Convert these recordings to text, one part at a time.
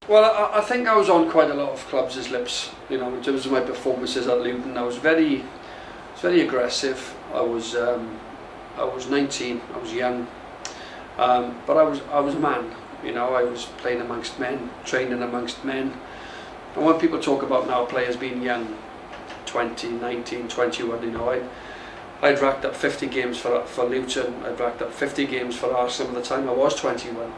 Well, I think I was on quite a lot of clubs' lips, you know, in terms of my performances at Luton. I was very aggressive. I was 19. I was young, but I was a man. You know, I was playing amongst men, training amongst men. And when people talk about now players being young, 20, 19, 21, you know, I'd racked up 50 games for Luton. I'd racked up 50 games for Arsenal at the time I was 21.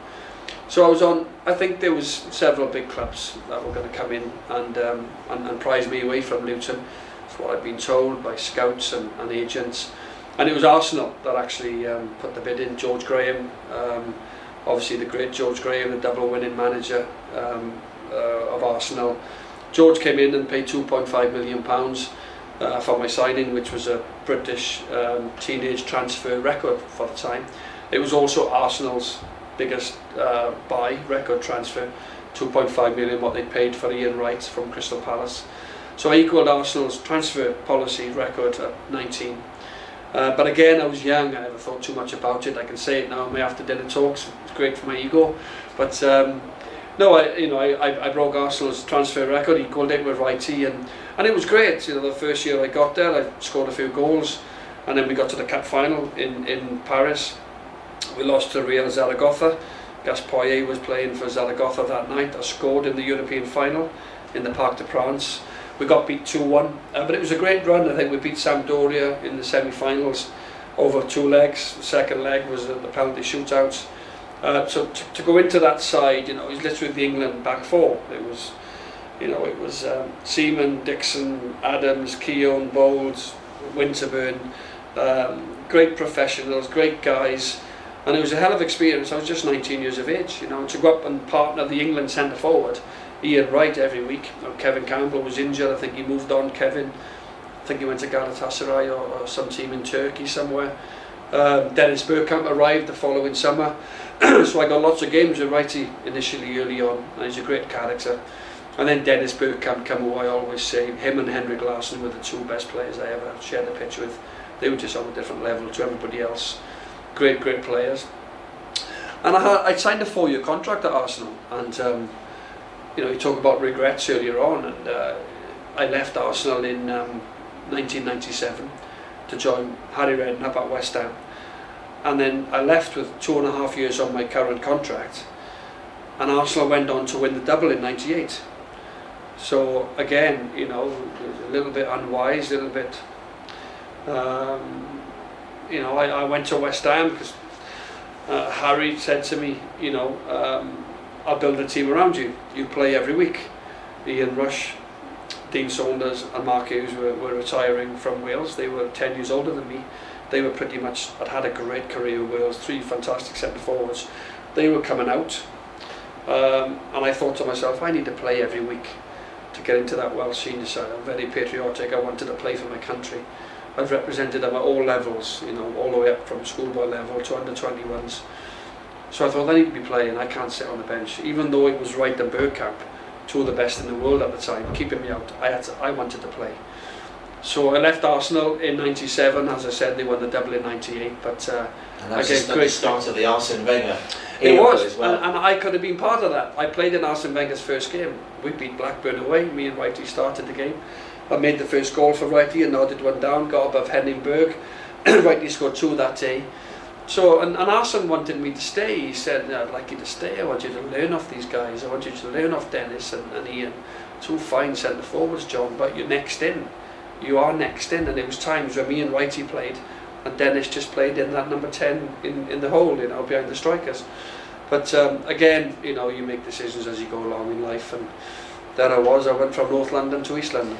So I was on. I think there was several big clubs that were going to come in and prize me away from Luton. That's what I've been told by scouts and agents. And it was Arsenal that actually put the bid in. George Graham, obviously the great George Graham, the double winning manager of Arsenal. George came in and paid £2.5 million for my signing, which was a British teenage transfer record for the time. It was also Arsenal's biggest buy record transfer, 2.5 million what they paid for Ian Wright from Crystal Palace. So I equalled Arsenal's transfer policy record at 19. But again, I was young. I never thought too much about it. I can say it now in my after dinner talks. It's great for my ego. But no, I broke Arsenal's transfer record, equalled it with Wrighty, and it was great. You know, the first year I got there, I scored a few goals, and then we got to the cup final in Paris. We lost to Real Zaragoza. Gaspoyer was playing for Zaragoza that night. I scored in the European final in the Parc des Princes. We got beat 2-1, but it was a great run. I think we beat Sampdoria in the semi-finals over 2 legs. The second leg was the penalty shootouts. So to go into that side, you know, it was literally the England back four. It was, you know, it was Seaman, Dixon, Adams, Keown, Bowles, Winterburn. Great professionals, great guys. And it was a hell of an experience. I was just 19 years of age, you know, to go up and partner the England centre forward, Ian Wright, every week. Kevin Campbell was injured. I think he moved on. Kevin, I think he went to Galatasaray or some team in Turkey somewhere. Dennis Bergkamp arrived the following summer, so I got lots of games with Wrighty initially early on, and he's a great character. And then Dennis Bergkamp, who I always say, him and Henrik Larsson were the 2 best players I ever shared a pitch with. They were just on a different level to everybody else. Great players. And I signed a 4-year contract at Arsenal, and you know, you talk about regrets earlier on, and I left Arsenal in 1997 to join Harry Redknapp at West Ham, and then I left with 2.5 years on my current contract, and Arsenal went on to win the double in '98. So again, you know, a little bit unwise, a little bit. You know, I went to West Ham because Harry said to me, you know, I'll build a team around you. You play every week. Ian Rush, Dean Saunders and Mark Hughes were retiring from Wales. They were 10 years older than me. They were pretty much, had a great career with Wales, 3 fantastic centre forwards. They were coming out, and I thought to myself, I need to play every week to get into that Welsh senior side. I'm very patriotic. I wanted to play for my country. I've represented them at all levels, you know, all the way up from schoolboy level to under 21s. So I thought I need to be playing. I can't sit on the bench, even though it was Wright and Bergkamp, 2 of the best in the world at the time, keeping me out. I wanted to play. So I left Arsenal in '97. As I said, they won the double in '98. But and that's the start of the Arsene Wenger era. It was, as well. and I could have been part of that. I played in Arsene Wenger's first game. We beat Blackburn away. Me and Wrighty started the game. I made the first goal for Wrighty and nodded one down, got above Henningberg. Wrighty scored 2 that day. So, and Arsene wanted me to stay. He said, I'd like you to stay. I want you to learn off these guys. I want you to learn off Dennis and Ian. 2 fine centre forwards, John, but you're next in. You are next in. And there was times when me and Wrighty played and Dennis just played in that number 10 in the hole, you know, behind the strikers. But again, you know, you make decisions as you go along in life, and there I was. I went from North London to East London.